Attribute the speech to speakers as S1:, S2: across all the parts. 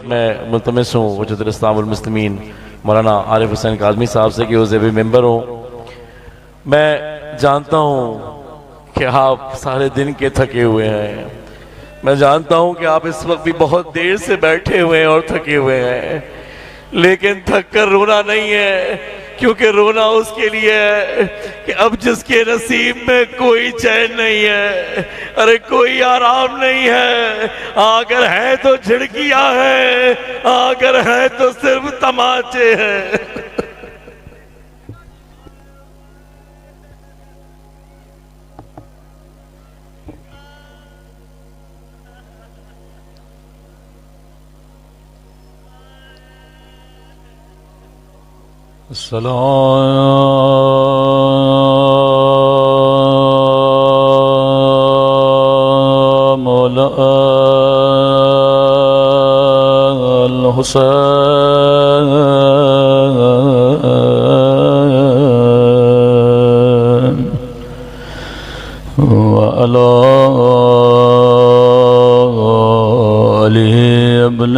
S1: میں ملتمس ہوں وجود الاسلام والمسلمین مولانا عارف حسین کاظمی صاحب سے کہ وہ زیب ممبر ہوں۔ میں جانتا ہوں کہ آپ سارے دن کے تھکے ہوئے ہیں، میں جانتا ہوں کہ آپ اس وقت بھی بہت دیر سے بیٹھے ہوئے ہیں اور تھکے ہوئے ہیں، لیکن تھک کر رونا نہیں ہے، کیونکہ رونا اس کے لیے ہے کہ اب جس کے نصیب میں کوئی چین نہیں ہے، ارے کوئی آرام نہیں ہے، اگر ہے تو جھڑکیاں ہیں، اگر ہے تو صرف تماچے ہیں۔
S2: السلام علی الحسین وعلی علی ابن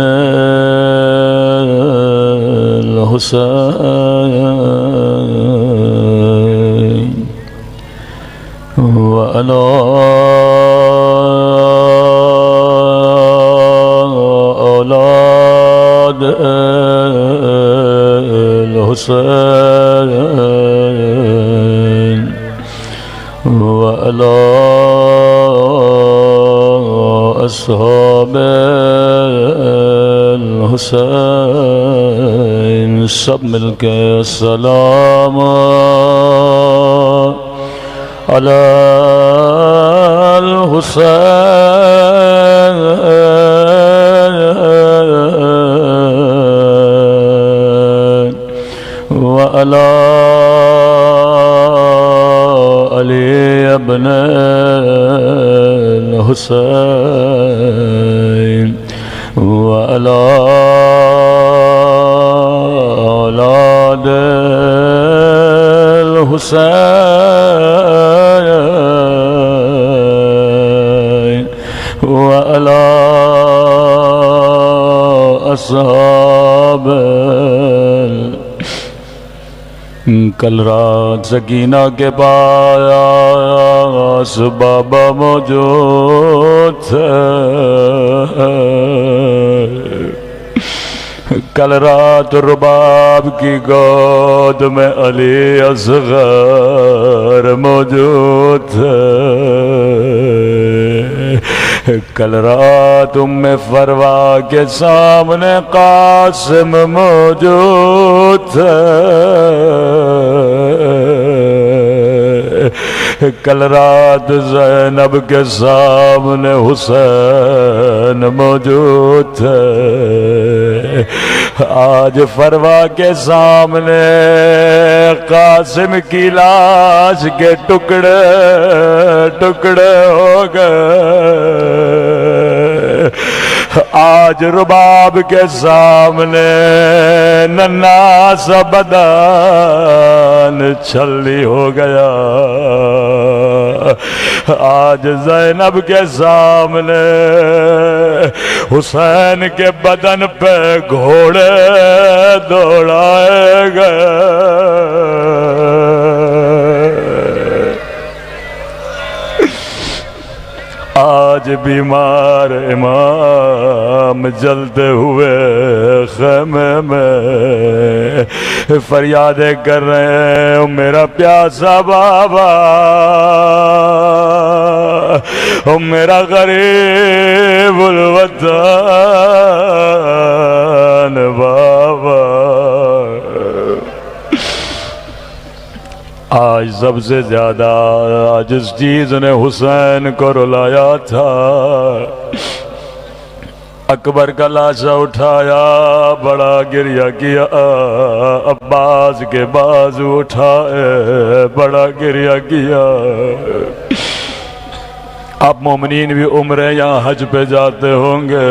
S2: الحسین وعلى أولاد الحسين وعلى أصحاب الحسين سب مل کے السلام على الحسين وعلى علي ابن الحسين وعلى أولاد الحسين وعلى أصحاب کل رات سکینہ کے پاس بابا موجود تھے، کل رات رباب کی گود میں علی اصغر موجود تھے، کل رات ام فروا کے سامنے قاسم موجود تھے، کل رات زینب کے سامنے حسین موجود تھے، آج فروا کے سامنے قاسم کی لاش کے ٹکڑے ٹکڑے ہو گئے، آج رباب کے سامنے ننا سا بدن چھلی ہو گیا، آج زینب کے سامنے حسین کے بدن پہ گھوڑے دوڑائے گئے، آج بیمار امام جلتے ہوئے خیمے میں فریادیں کر رہے ہیں، میرا پیاسا بابا، میرا غریب الوطن بابا۔ آج سب سے زیادہ جس چیز نے حسین کو رلایا تھا، اکبر کا لاشا اٹھایا، بڑا گریہ کیا، عباس کے بازو اٹھائے، بڑا گریہ کیا۔ آپ مومنین بھی عمرے یا حج پہ جاتے ہوں گے،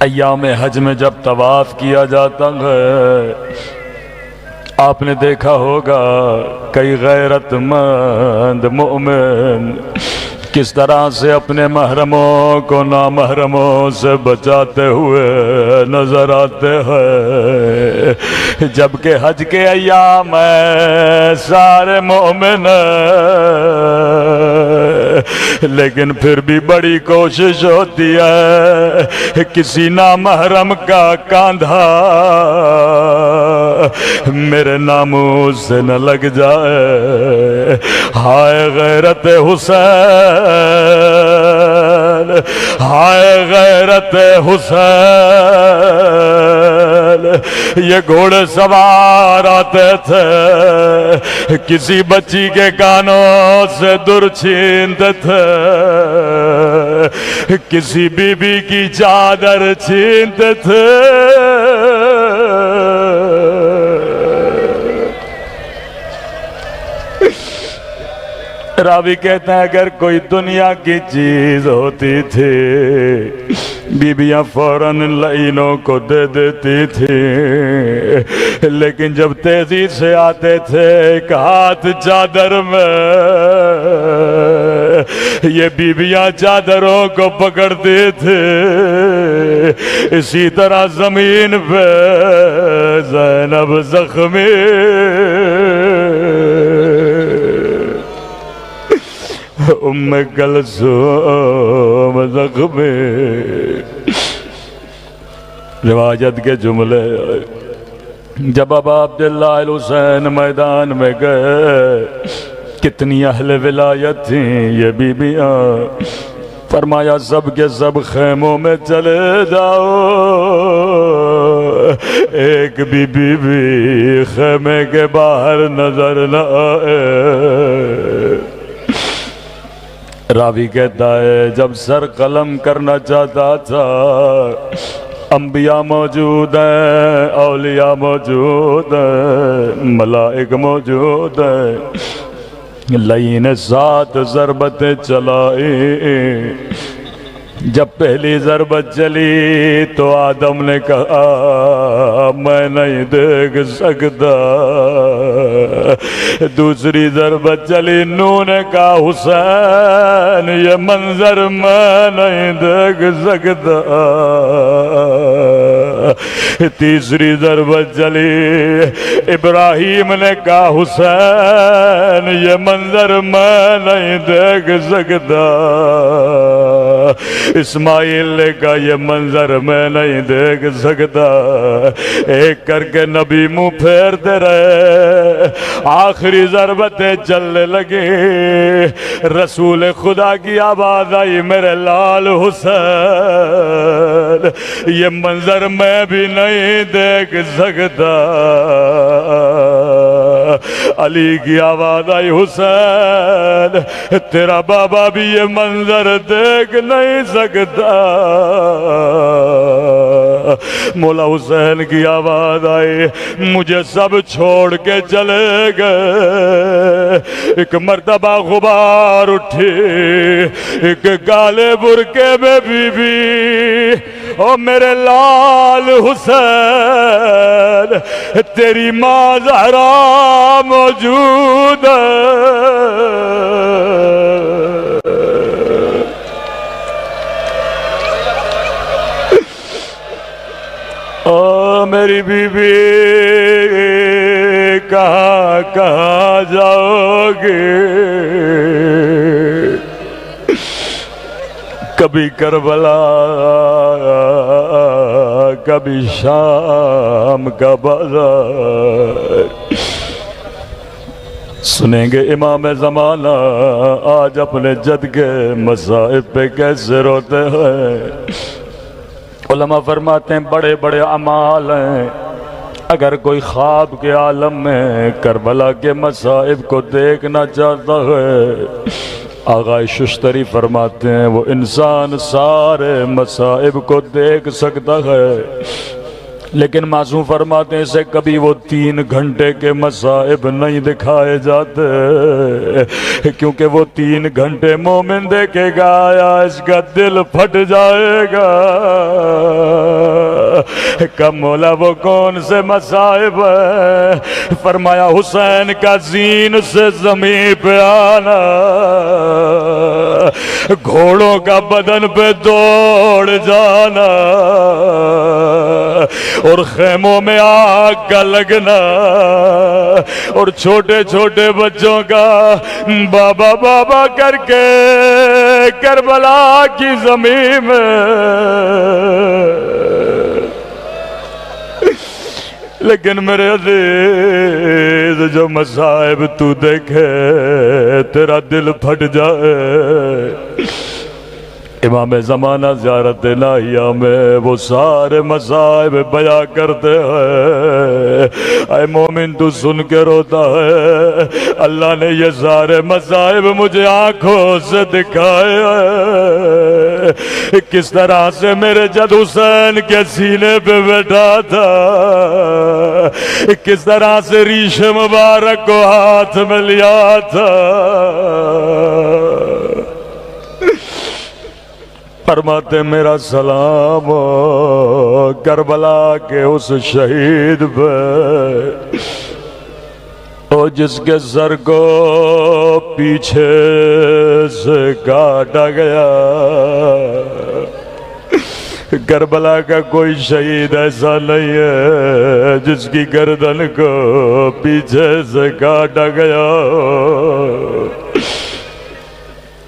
S2: ایام حج میں جب طواف کیا جاتا ہے، آپ نے دیکھا ہوگا کئی غیرت مند مومن کس طرح سے اپنے محرموں کو نامحرموں سے بچاتے ہوئے نظر آتے ہیں، جبکہ حج کے ایام میں سارے مومن لیکن پھر بھی بڑی کوشش ہوتی ہے کسی نامحرم کا کاندھا میرے ناموس سے نہ لگ جائے۔ ہائے غیرت حسین، ہائے غیرت حسین، یہ گھوڑے سوار آتے تھے کسی بچی کے کانوں سے در چھینتے تھے، کسی بی بی کی چادر چھینتے تھے، راوی کہتا ہے اگر کوئی دنیا کی چیز ہوتی تھی بیبیاں فوراً لائنوں کو دے دیتی تھی، لیکن جب تیزی سے آتے تھے ایک ہاتھ چادر میں، یہ بیبیاں چادروں کو پکڑتی تھی، اسی طرح زمین پہ زینب زخمی ام کلثوم زخمی۔ روایت کے جملے جب ابا عبداللہ الحسین میدان میں گئے، کتنی اہل ولایت تھیں یہ بیبیاں، فرمایا سب کے سب خیموں میں چلے جاؤ، ایک بی بی بھی خیمے کے باہر نظر نہ آئے۔ راوی کہتا ہے جب سر قلم کرنا چاہتا تھا، انبیاء موجود ہیں، اولیاء موجود ہیں، ملائک موجود ہیں، لائن 7 ضربتیں چلائی۔ جب پہلی ضربت چلی تو آدم نے کہا میں نہیں دیکھ سکتا، دوسری ضربت چلی، نوح نے کہا حسین یہ منظر میں نہیں دیکھ سکتا، تیسری ضربت چلی، ابراہیم نے کہا حسین یہ منظر میں نہیں دیکھ سکتا، اسماعیل نے کہا یہ منظر میں نہیں دیکھ سکتا، ایک کر کے نبی منہ پھیرتے رہے، آخری ضربتیں چلنے لگی، رسول خدا کی آواز آئی میرے لال حسین یہ منظر میں بھی نہیں دیکھ سکتا، علی کی آواز آئی حسین تیرا بابا بھی یہ منظر دیکھ نہیں سکتا، مولا حسین کی آواز آئی مجھے سب چھوڑ کے چلے گئے، ایک مرتبہ غبار اٹھی، ایک کالے برقعے میں بی بی، او میرے لال حسین تیری ماں زہرا موجود ہے، او میری بی بی کہاں کہاں جاؤ گے، کبھی کربلا کبھی شام کا بازار، سنیں گے امام زمانہ آج اپنے جد کے مصائب پہ کیسے روتے ہیں۔ علماء فرماتے ہیں بڑے بڑے اعمال ہیں، اگر کوئی خواب کے عالم میں کربلا کے مصائب کو دیکھنا چاہتا ہے، آغا ششتری فرماتے ہیں وہ انسان سارے مصائب کو دیکھ سکتا ہے، لیکن معصوم فرماتے ہیں اسے کبھی وہ 3 گھنٹے کے مصائب نہیں دکھائے جاتے، کیونکہ وہ 3 گھنٹے مومن دیکھے گا یا اس کا دل پھٹ جائے گا، کب مولا وہ کون سے مصائب ہے، فرمایا حسین کا زین سے زمین پہ آنا، گھوڑوں کا بدن پہ دوڑ جانا اور خیموں میں آگ کا لگنا اور چھوٹے چھوٹے بچوں کا بابا بابا کر کے کربلا کی زمین میں لیکن میرے عزیز جو مصائب تو دیکھے تیرا دل پھٹ جائے امام زمانہ زیارت الہیہ میں وہ سارے مصائب بیان کرتے ہیں اے مومن تو سن کے روتا ہے اللہ نے یہ سارے مصائب مجھے آنکھوں سے دکھائے ہیں کس طرح سے میرے جد حسین کے سینے پہ بیٹھا تھا کس طرح سے ریش مبارک کو ہاتھ میں لیا تھا فرماتے میرا سلام کربلا کے اس شہید پہ او جس کے سر کو پیچھے سے کاٹا گیا کربلا کا کوئی شہید ایسا نہیں ہے جس کی گردن کو پیچھے سے کاٹا گیا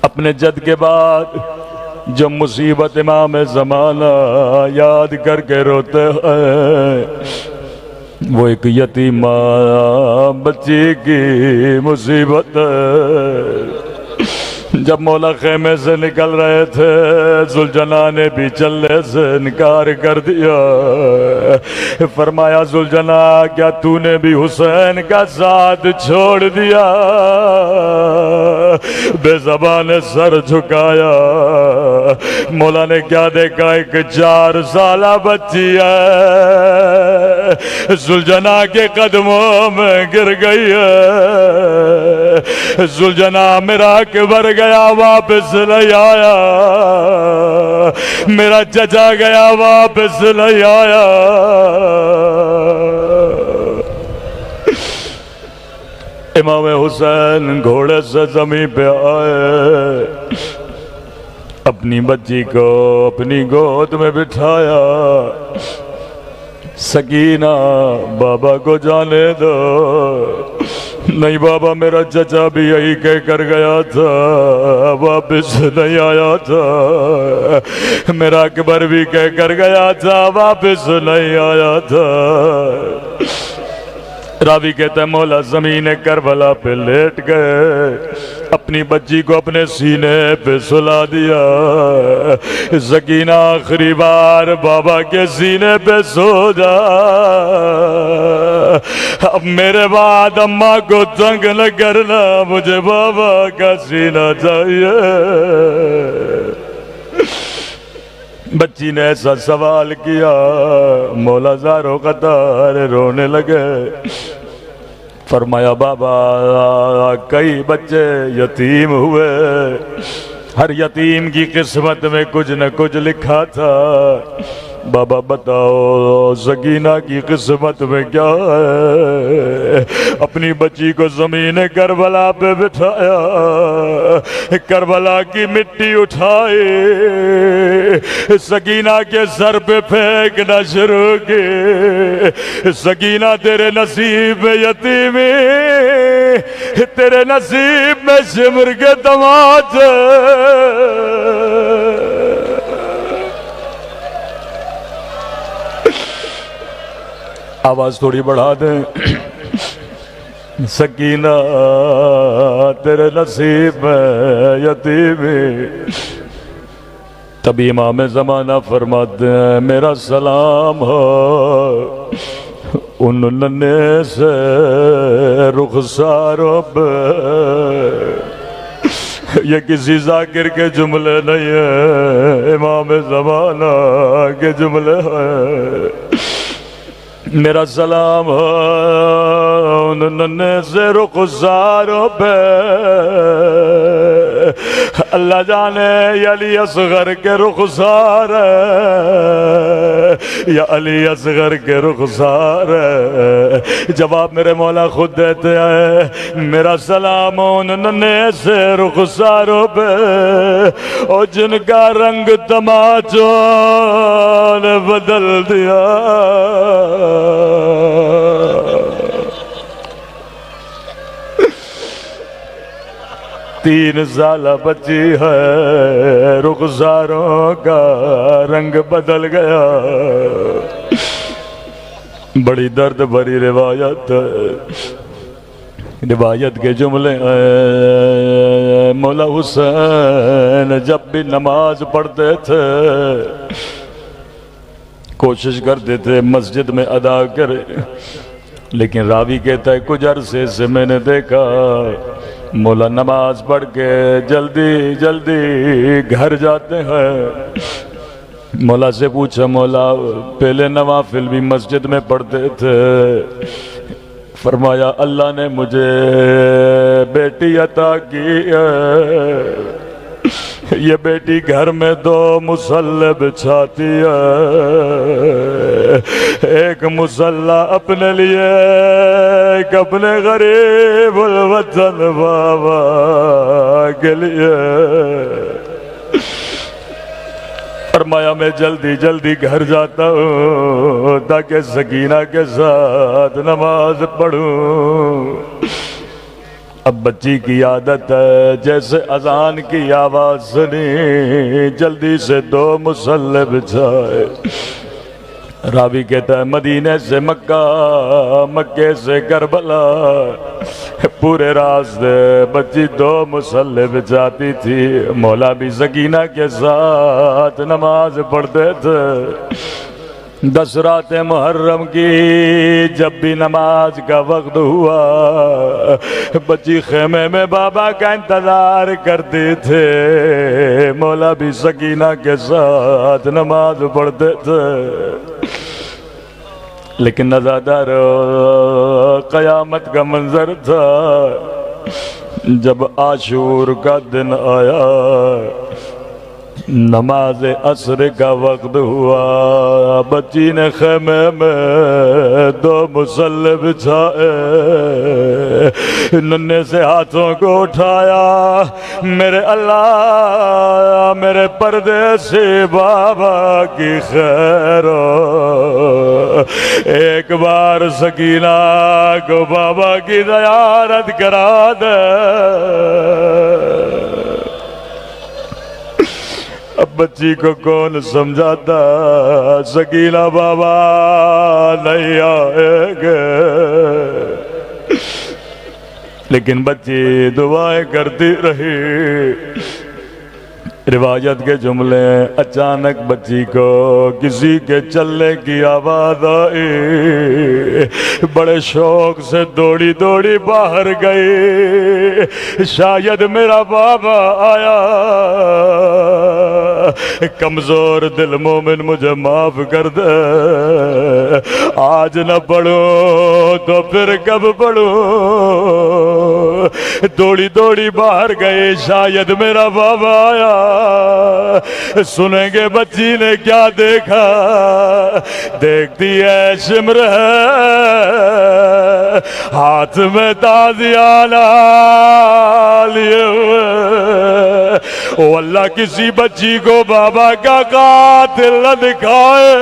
S2: اپنے جد کے بعد جو مصیبت امام زمانہ یاد کر کے روتے ہیں وہ ایک یتیمہ بچی کی مصیبت ہے جب مولا خیمے سے نکل رہے تھے ذوالجناح نے بھی چلنے سے انکار کر دیا فرمایا ذوالجناح کیا تو نے بھی حسین کا ساتھ چھوڑ دیا بے زبان نے سر جھکایا مولا نے کیا دیکھا ایک 4 سالہ بچی ہے ذوالجناح کے قدموں میں گر گئی ہے ذوالجناح میرا اکبر گیا واپس نہیں آیا میرا چچا گیا واپس نہیں آیا امام حسین گھوڑے سے زمین پہ آئے اپنی بچی کو اپنی گود میں بٹھایا سکینہ بابا کو جانے دو نہیں بابا میرا چچا بھی یہی کہہ کر گیا تھا واپس نہیں آیا تھا میرا اکبر بھی کہہ کر گیا تھا واپس نہیں آیا تھا راوی کہتا ہے مولا زمین کربلا پہ لیٹ گئے اپنی بچی کو اپنے سینے پہ سلا دیا سکینہ آخری بار بابا کے سینے پہ سو جا اب میرے بعد اماں کو تنگ نہ کرنا مجھے بابا کا سینہ چاہیے بچی نے ایسا سوال کیا مولا زارو قطار رونے لگے فرمایا بابا کئی بچے یتیم ہوئے ہر یتیم کی قسمت میں کچھ نہ کچھ لکھا تھا بابا بتاؤ سکینہ کی قسمت میں کیا ہے اپنی بچی کو زمین کربلا پہ بٹھایا کربلا کی مٹی اٹھائی سکینہ کے سر پہ پھینکنا شروع کی سکینہ تیرے نصیب میں یتیمی تیرے نصیب میں شمر کے تماچے آواز تھوڑی بڑھا دیں سکینہ تیرے نصیب میں یتیمی تبھی امام زمانہ فرماتے ہیں میرا سلام ہو ان ننے سے رخساروں پہ یہ کسی ذاکر کے جملے نہیں ہیں امام زمانہ کے جملے ہیں میرا سلام ان ننے سے رخساروں پہ اللہ جانے علی اصغر کے رخسار ہے یا علی اصغر کے رخسار ہے؟ جواب میرے مولا خود دیتے ہیں، میرا سلام ان ننے سے رخساروں پہ اور جن کا رنگ تماچوں نے بدل دیا۔ تین سالہ بچی ہے، رخساروں کا رنگ بدل گیا۔ بڑی درد بھری روایت ہے، روایت کے جملے ہیں، مولا حسین جب بھی نماز پڑھتے تھے کوشش کرتے تھے مسجد میں ادا کرے، لیکن راوی کہتا ہے کچھ عرصے سے میں نے دیکھا مولا نماز پڑھ کے جلدی جلدی گھر جاتے ہیں۔ مولا سے پوچھا، مولا پہلے نوافل بھی مسجد میں پڑھتے تھے؟ فرمایا اللہ نے مجھے بیٹی عطا کی ہے، یہ بیٹی گھر میں دو مصلی بچھاتی ہے، ایک مصلی اپنے لیے، ایک اپنے غریب الوطن بابا کے لیے۔ فرمایا میں جلدی جلدی گھر جاتا ہوں تاکہ سکینہ کے ساتھ نماز پڑھوں۔ اب بچی کی عادت ہے جیسے اذان کی آواز سنی جلدی سے دو مصلی بچھائے۔ راوی کہتا ہے مدینے سے مکہ، مکے سے کربلا، پورے راستے بچی دو مصلی بچھاتی تھی۔ مولا بھی سکینہ کے ساتھ نماز پڑھتے تھے۔ 10 راتیں محرم کی جب بھی نماز کا وقت ہوا بچی خیمے میں بابا کا انتظار کرتے تھے، مولا بھی سکینہ کے ساتھ نماز پڑھتے تھے۔ لیکن نزادار قیامت کا منظر تھا، جب عاشور کا دن آیا، نماز عصر کا وقت ہوا، بچی نے خیمے میں دو مصلی بچھائے، ننے سے ہاتھوں کو اٹھایا، میرے اللہ میرے پردیسی بابا کی خیر ہو، ایک بار سکینہ کو بابا کی زیارت کرا دے۔ اب بچی کو کون سمجھاتا، سکینہ بابا نہیں آئے گے، لیکن بچی دعائیں کرتی رہی۔ روایت کے جملے، اچانک بچی کو کسی کے چلنے کی آواز آئی، بڑے شوق سے دوڑی دوڑی باہر گئی، شاید میرا بابا آیا۔ کمزور دل مومن مجھے معاف کر دے، آج نہ پڑھوں تو پھر کب پڑھوں۔ دوڑی دوڑی باہر گئی، شاید میرا بابا آیا۔ سنیں گے بچی نے کیا دیکھا، دیکھتی ہے شمر ہے ہاتھ میں تازیانہ لیے ہوئے، او اللہ کسی بچی کو بابا کا قاتل نہ دکھائے۔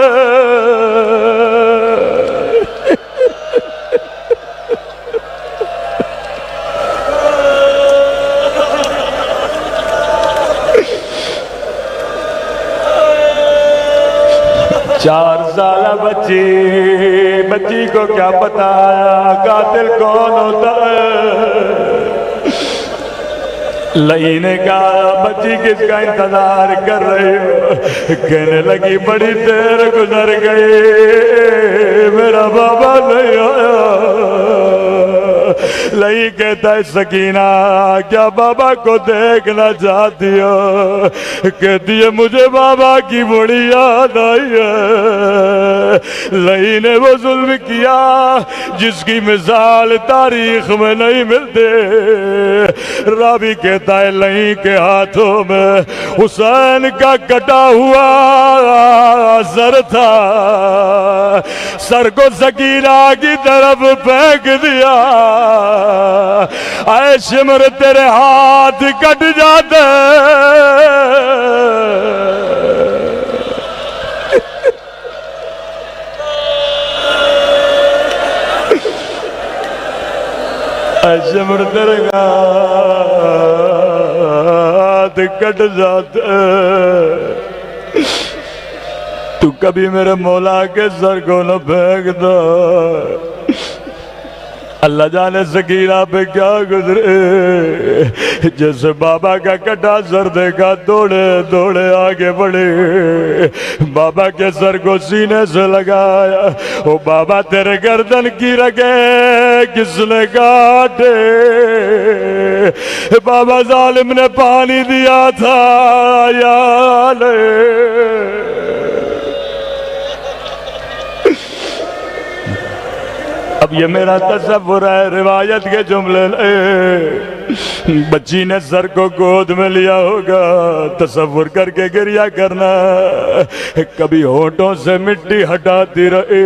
S2: چار سالہ بچی کو کیا بتایا قاتل کون ہوتا ہے؟ لئی نے کہا بچی کس کا انتظار کر رہی ہو؟ کہنے لگی بڑی دیر گزر گئی، میرا بابا نہیں آیا، لئی کہتا ہے سکینہ کیا بابا کو دیکھنا چاہتی ہو؟ کہتی ہے مجھے بابا کی بڑی یاد آئی ہے، لئی نے وہ ظلم کیا جس کی مثال تاریخ میں نہیں ملتے۔ راوی کہتا ہے لئی کے ہاتھوں میں حسین کا کٹا ہوا سر تھا، سر کو سکینہ کی طرف پھینک دیا، اے شمر تیرے ہاتھ کٹ جاتے۔ اے شمر تیرے ہاتھ کٹ جاتے، تو کبھی میرے مولا کے سر کو نہ پھینک دو۔ اللہ جانے سکینہ پہ کیا گزرے، جیسے بابا کا کٹا سر دیکھا دوڑے دوڑے آگے بڑھے، بابا کے سر کو سینے سے لگایا، او بابا تیرے گردن کی رگیں کس نے کاٹے؟ بابا ظالم نے پانی دیا تھا یا لے؟ اب یہ میرا تصور ہے، روایت کے جملے لے، بچی نے سر کو گود میں لیا ہوگا، تصور کر کے گریہ کرنا، کبھی ہونٹوں سے مٹی ہٹاتی رہے،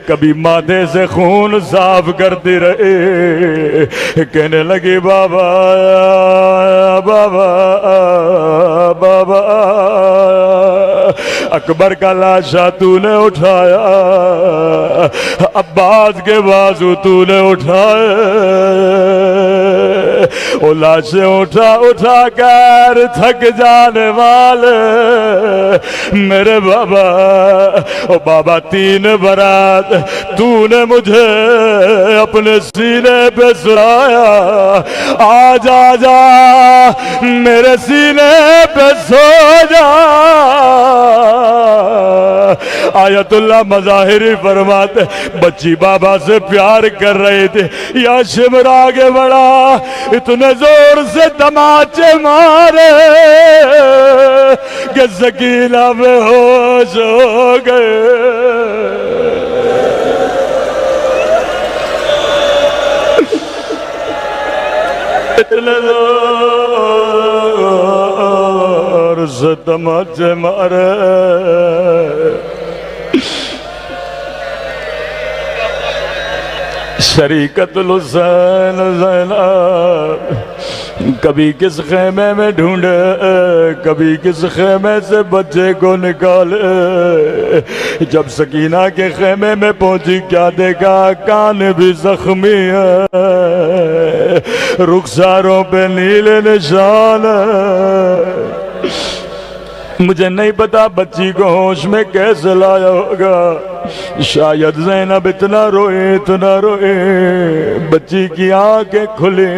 S2: کبھی ماتھے سے خون صاف کرتی رہے، کہنے لگی بابا بابا بابا، اکبر کا لاشا تو نے اٹھایا، عباس کے بازو تو نے اٹھائے، وہ لاشیں اٹھا اٹھا کر تھک جانے والے میرے بابا، او بابا 3 برات تو نے مجھے اپنے سینے پہ سلایا، آج آجا میرے سینے پہ سو جا۔ آیت اللہ مظاہری فرماتے بچی بابا سے پیار کر رہے تھے، یا شمر آگے بڑھا، اتنے زور سے تماچے مارے کہ سکینہ بے ہوش ہو گئے۔ اتنے زور سے تماچے مارے، شریکت الحسین زینب کبھی کس خیمے میں ڈھونڈے، کبھی کس خیمے سے بچے کو نکالے، جب سکینہ کے خیمے میں پہنچی کیا دیکھا، کان بھی زخمی ہے، رخساروں پہ نیلے نشان ہے۔ مجھے نہیں پتا بچی کو ہوش میں کیسے لایا ہوگا، شاید زینب اتنا روئے، بچی کی آنکھیں کھلی۔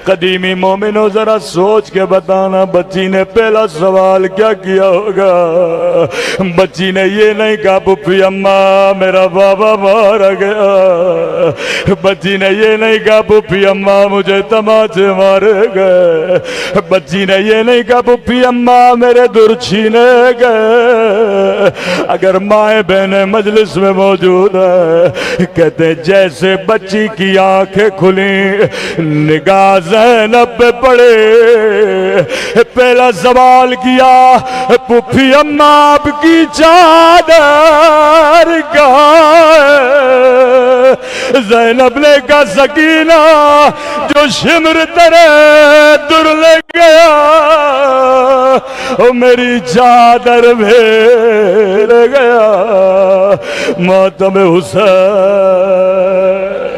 S2: قدیمی مومنوں ذرا سوچ کے بتانا بچی نے پہلا سوال کیا کیا ہوگا؟ بچی نے یہ نہیں کہا پھپھی اماں میرا بابا مارا گیا، بچی نے یہ نہیں کہا پھپھی اماں مجھے تماچے مارے گئے، بچی نے یہ نہیں کہا پھپھی اماں میرے در چھینے گئے۔ اگر مائیں بہنیں مجلس میں موجود ہے، کہتے جیسے بچی کی آنکھیں کھلیں، نگاہ زینب پہ پڑے، پہلا سوال کیا پھپھی اماں آپ کی چادر کہاں ہے؟ زینب نے کہا سکینہ جو شمر تیرے در لے گیا، او میری چادر بھیڑ گیا، ماتم حسین۔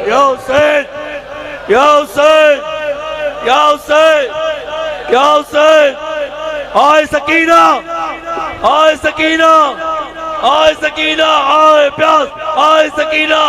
S3: یا حسین یا حسین یا حسین یا حسین، آئے سکینہ آئے سکینہ آئے سکینہ، آئے پیاس، آئے سکینہ۔